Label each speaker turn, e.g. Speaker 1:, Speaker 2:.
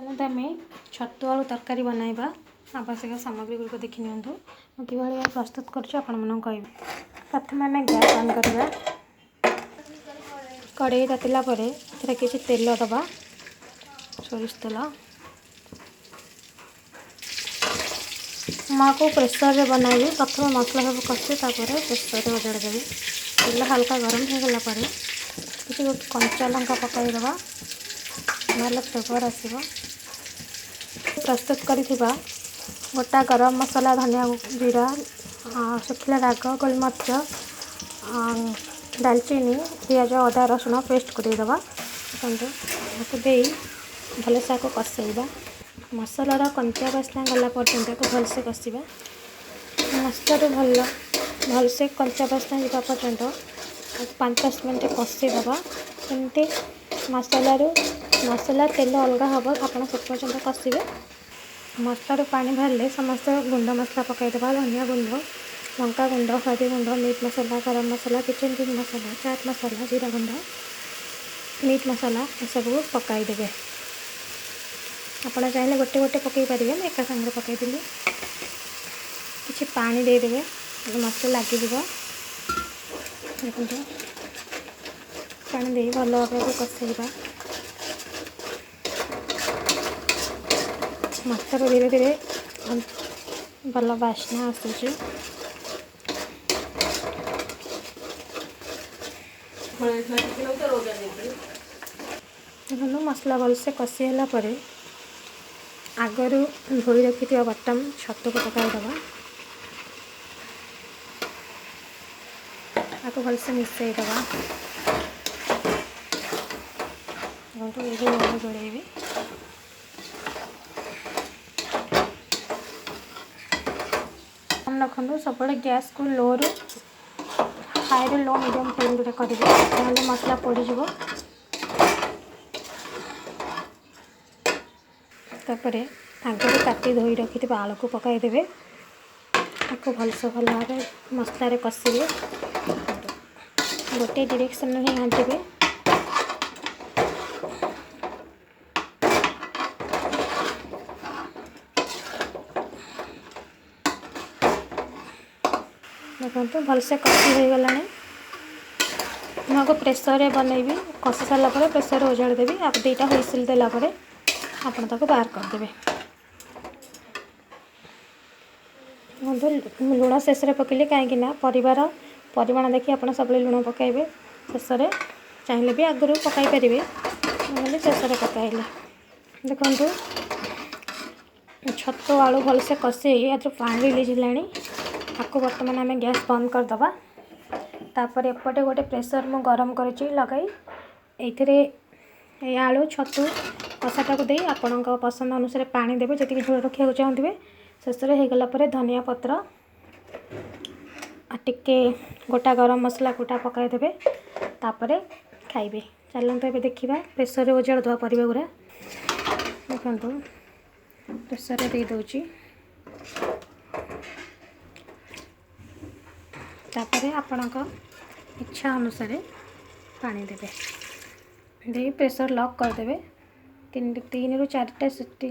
Speaker 1: ଚାଲନ୍ତୁ ଆମେ ଛତୁ ଆଳୁ ତରକାରୀ ବନାଇବା। ଆବଶ୍ୟକ ସାମଗ୍ରୀ ଗୁଡ଼ିକ ଦେଖି ନିଅନ୍ତୁ। ମୁଁ କିଭଳି ପ୍ରସ୍ତୁତ କରୁଛି ଆପଣମାନଙ୍କୁ କହିବି। ପ୍ରଥମେ ଆମେ ଗ୍ୟାସ୍ ଅନ୍ କରିବା। କଡ଼େଇ ତାତିଲା ପରେ ଏଥିରେ କିଛି ତେଲ ଦେବା, ସୋରିଷ ତେଲ। ମୁଁ ପ୍ରେସରରେ ବନାଇବି। ପ୍ରଥମେ ମସଲା ସବୁ କଷି ତାପରେ ପ୍ରେସରରେ ଓଜାଡ଼ି ଦେବି। ତେଲ ହାଲକା ଗରମ ହୋଇଗଲା ପରେ କିଛି କଞ୍ଚା ଲଙ୍କା ପକାଇଦେବା, ନହେଲେ ଫ୍ଲେଭର ଆସିବ। ପ୍ରସ୍ତୁତ କରିଥିବା ଗୋଟା ଗରମ ମସଲା, ଧନିଆ, ଜିରା, ଶୁଖିଲା ରାଗ, ଗୋଲମରିଚ, ଡାଲଚିନି, ପିଆଜ, ଅଦା, ରସୁଣ ପେଷ୍ଟକୁ ଦେଇଦେବା। ତାକୁ ଦେଇ ଭଲସେ ଆକୁ କଷେଇବା। ମସଲାର କଞ୍ଚା ବାସ୍ନା ଗଲା ପର୍ଯ୍ୟନ୍ତ ଆକୁ ଭଲସେ କଷିବା। ମସଲାରୁ ଭଲସେ କଞ୍ଚା ବାସ୍ନା ଯିବା ପର୍ଯ୍ୟନ୍ତ 5-10 ମିନିଟ୍ କଷିଦେବା। ଏମିତି ମସଲା ତେଲ ଅଲଗା ହେବ, ଆପଣ ସେ ପର୍ଯ୍ୟନ୍ତ କଷିବେ। ମସଲାରୁ ପାଣି ବାହାରିଲେ ସମସ୍ତ ଗୁଣ୍ଡ ମସଲା ପକାଇଦେବା। ଧନିଆ ଗୁଣ୍ଡ, ଲଙ୍କା ଗୁଣ୍ଡ, ହଳଦୀ ଗୁଣ୍ଡ, ମିଟ୍ ମସଲା, ଗରମ ମସଲା, କିଚେନ୍ କିଙ୍ଗ ମସଲା, ଚାଟ୍ ମସଲା, ଜିରା ଗୁଣ୍ଡ, ମିଟ୍ ମସଲା ଏସବୁ ପକାଇଦେବେ। ଆପଣ ଚାହିଁଲେ ଗୋଟେ ଗୋଟେ ପକାଇ ପାରିବେ, ମୁଁ ଏକା ସାଙ୍ଗରେ ପକାଇଦେଲି। କିଛି ପାଣି ଦେଇଦେବେ, ମସଲା ଲାଗିଯିବ। ଦେଖନ୍ତୁ, ପାଣି ଦେଇ ଭଲ ଭାବରେ କଷେଇବା। ମସଲାରୁ ଧୀରେ ଧୀରେ ଭଲ ବାସ୍ନା ଆସୁଛି। ଦେଖନ୍ତୁ, ମସଲା ଭଲସେ କଷି ହେଲା ପରେ ଆଗରୁ ଧୋଇ ରଖିଥିବା ବଟମ୍ ଛତୁକୁ ପକାଇଦେବା। ତାକୁ ଭଲସେ ମିଶାଇଦେବା। ଗୋଳେଇବି। ରଖନ୍ତୁ, ସବୁବେଳେ ଗ୍ୟାସ୍କୁ ଲୋରୁ ହାଇରୁ ଲୋ ମିଡ଼ିୟମ୍ ଫ୍ଲେମ୍ରେ କରିବେ, ନହେଲେ ମସଲା ପୋଡ଼ିଯିବ। ତାପରେ ଆଗରୁ କାଟି ଧୋଇ ରଖିଥିବା ଆଳୁକୁ ପକାଇଦେବେ। ତାକୁ ଭଲ ଭାବରେ ମସଲାରେ କଷିବେ। ଗୋଟିଏ ଡିରେକ୍ସନ୍ରେ ହିଁ ଘାଣ୍ଟିବେ। ଦେଖନ୍ତୁ, ଭଲସେ କଷି ହୋଇଗଲାଣି। ମୁଁ ଆକୁ ପ୍ରେସରରେ ବନେଇବି। କଷି ସାରିଲା ପରେ ପ୍ରେସରରେ ଓଜାଡ଼ି ଦେବି। ଆଉ 2ଟା ହୁଇସିଲ୍ ଦେଲା ପରେ ଆପଣ ତାକୁ ବାହାର କରିଦେବେ। ଲୁଣ ଶେଷରେ ପକାଇଲେ, କାହିଁକି ନା ପରିବାର ପରିମାଣ ଦେଖି ଆପଣ ସବୁବେଳେ ଲୁଣ ପକାଇବେ। ଶେଷରେ ଚାହିଁଲେ ବି ଆଗରୁ ପକାଇ ପାରିବେ, ନହେଲେ ଶେଷରେ ପକାଇଲେ। ଦେଖନ୍ତୁ, ଛତୁ ଆଳୁ ଭଲସେ କଷି ଏଥିରୁ ପାଣି ରିଲିଜ୍ ହେଲାଣି। ତାକୁ ବର୍ତ୍ତମାନ ଆମେ ଗ୍ୟାସ୍ ବନ୍ଦ କରିଦେବା। ତାପରେ ଏପଟେ ଗୋଟେ ପ୍ରେସର ମୁଁ ଗରମ କରିଛି ଲଗାଇ, ଏଇଥିରେ ଏ ଆଳୁ ଛତୁ କଷାଟାକୁ ଦେଇ ଆପଣଙ୍କ ପସନ୍ଦ ଅନୁସାରେ ପାଣି ଦେବେ, ଯେତିକି ଝୋଳ ରଖିବାକୁ ଚାହୁଁଥିବେ। ଶେଷରେ ହୋଇଗଲା ପରେ ଧନିଆ ପତ୍ର, ଟିକେ ଗୋଟା ଗରମ ମସଲା ଗୋଟା ପକାଇଦେବେ। ତାପରେ ଖାଇବେ। ଚାଲନ୍ତୁ ଏବେ ଦେଖିବା ପ୍ରେସରରେ ଓଜାଡ଼ୁଥିବା ପରିବା ଗୁଡ଼ା। ଦେଖନ୍ତୁ, ପ୍ରେସରରେ ଦେଇଦେଉଛି। ତାପରେ ଆପଣଙ୍କ ଇଚ୍ଛା ଅନୁସାରେ ପାଣି ଦେବେ। ଦେଇ ପ୍ରେସର ଲକ୍ କରିଦେବେ। 3ରୁ 4ଟା ସିଟି